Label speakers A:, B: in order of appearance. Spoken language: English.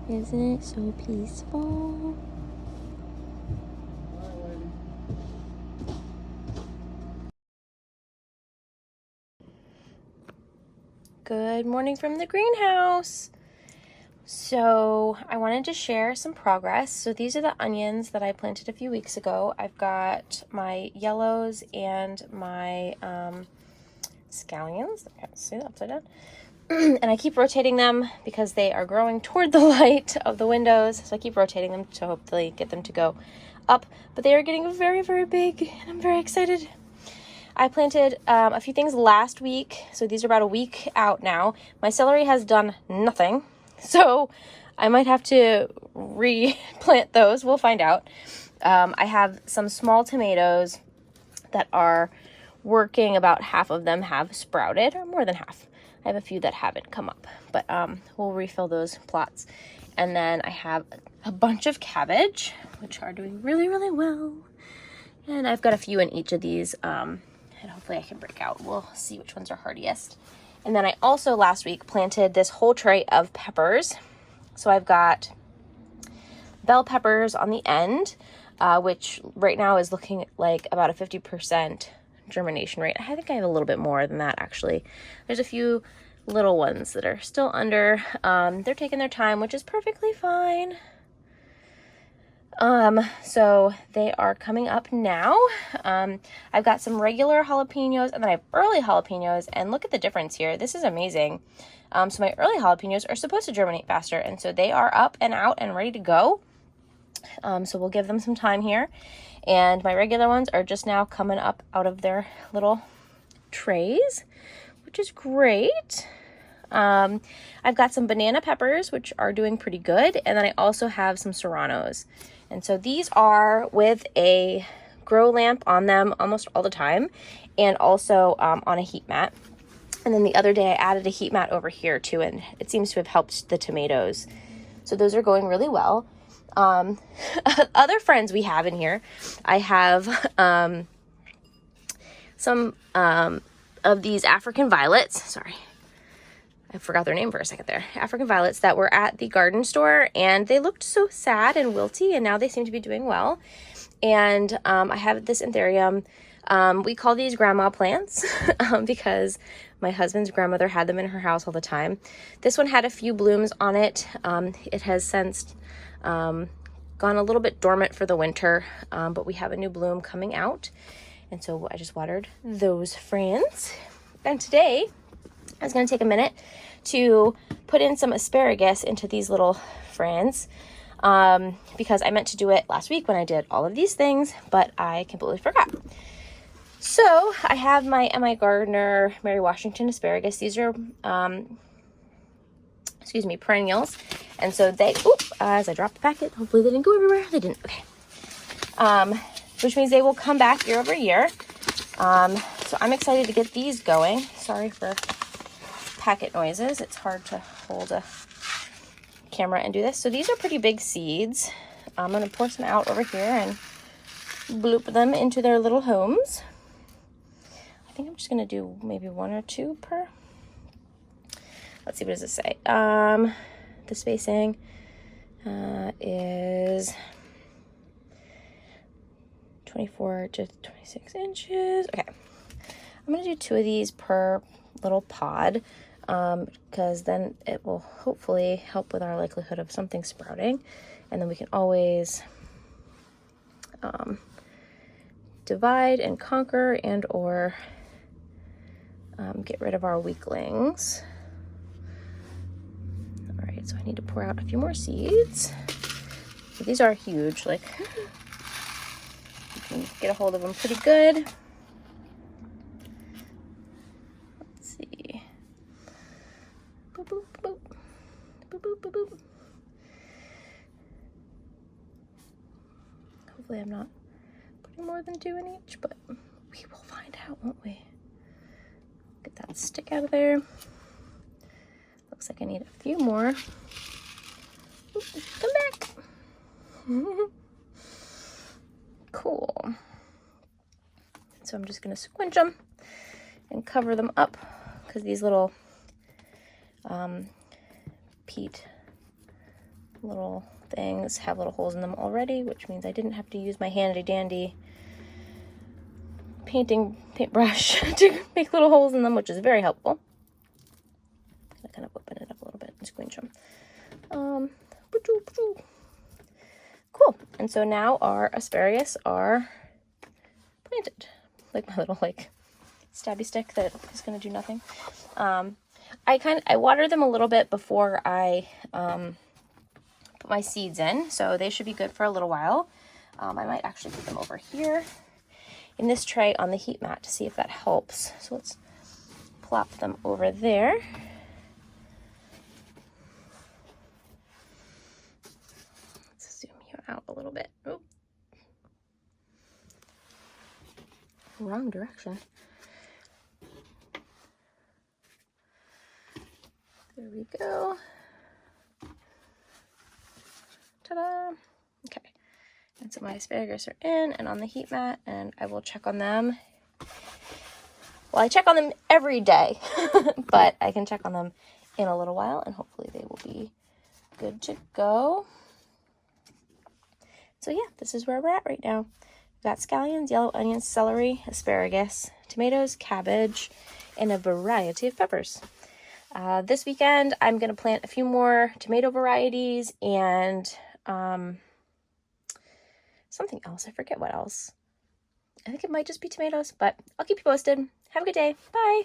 A: Isn't it so peaceful? Good morning from the greenhouse. So I wanted to share some progress. So these are the onions that I planted a few weeks ago. I've got my yellows and my scallions. I can't see that upside down. And I keep rotating them because they are growing toward the light of the windows. So I keep rotating them to hopefully get them to go up. But they are getting very, very big, and I'm very excited. I planted a few things last week, so these are about a week out now. My celery has done nothing, so I might have to replant those. We'll find out. I have some small tomatoes that are working. About half of them have sprouted, or more than half. I have a few that haven't come up, but we'll refill those plots. And then I have a bunch of cabbage, which are doing really, really well. And I've got a few in each of these, and hopefully I can break out. We'll see which ones are hardiest. And then I also last week planted this whole tray of peppers. So I've got bell peppers on the end, which right now is looking like about a 50% germination rate. I think I have a little bit more than that, actually. There's a few little ones that are still under. They're taking their time, which is perfectly fine. So they are coming up now. I've got some regular jalapenos, and then I have early jalapenos, and look at the difference here. This is amazing. So my early jalapenos are supposed to germinate faster, and so they are up and out and ready to go. So we'll give them some time here. And my regular ones are just now coming up out of their little trays, which is great. I've got some banana peppers, which are doing pretty good. And then I also have some serranos. And so these are with a grow lamp on them almost all the time, and also on a heat mat. And then the other day I added a heat mat over here too, and it seems to have helped the tomatoes. So those are going really well. Other friends we have in here, I have some of these African violets. Sorry, I forgot their name for a second there. African violets that were at the garden store, and they looked so sad and wilty, and now they seem to be doing well. And I have this anthurium. We call these grandma plants because my husband's grandmother had them in her house all the time. This one had a few blooms on it. It has since gone a little bit dormant for the winter, but we have a new bloom coming out. And so I just watered those friends. And today I was going to take a minute to put in some asparagus into these little friends, because I meant to do it last week when I did all of these things, but I completely forgot. So I have my M.I. Gardner Mary Washington asparagus. These are, perennials. And so they, as I dropped the packet, hopefully they didn't go everywhere. They didn't, okay. Which means they will come back year over year. So I'm excited to get these going. Sorry for packet noises. It's hard to hold a camera and do this. So these are pretty big seeds. I'm going to pour some out over here and bloop them into their little homes. I think I'm just going to do maybe one or two per. Let's see, what does it say? The spacing is 24 to 26 inches. Okay. I'm going to do 2 of these per little pod, because then it will hopefully help with our likelihood of something sprouting. And then we can always divide and conquer and or get rid of our weaklings. All right, so I need to pour out a few more seeds. So these are huge, like you can get a hold of them pretty good. Let's see. Boop, boop, boop. Boop, boop, boop, boop. Hopefully I'm not putting more than 2 in each, but we will find out, won't we? Get that stick out of there. Looks like I need a few more. Oop, come back. Cool. So I'm just gonna squinch them and cover them up, because these little peat little things have little holes in them already, which means I didn't have to use my handy dandy paintbrush to make little holes in them, which is very helpful. I kind of open it up a little bit and squinch them. Cool. And so now our asparagus are planted. Like my little stabby stick that is going to do nothing. I water them a little bit before I put my seeds in, so they should be good for a little while. I might actually put them over here in this tray on the heat mat to see if that helps. So let's plop them over there. Let's zoom you out a little bit. Oh, wrong direction. There we go. Ta-da! Okay. And so my asparagus are in and on the heat mat, and I will check on them. Well, I check on them every day, but I can check on them in a little while, and hopefully they will be good to go. So yeah, this is where we're at right now. We've got scallions, yellow onions, celery, asparagus, tomatoes, cabbage, and a variety of peppers. This weekend, I'm going to plant a few more tomato varieties and something else. I forget what else. I think it might just be tomatoes, but I'll keep you posted. Have a good day. Bye.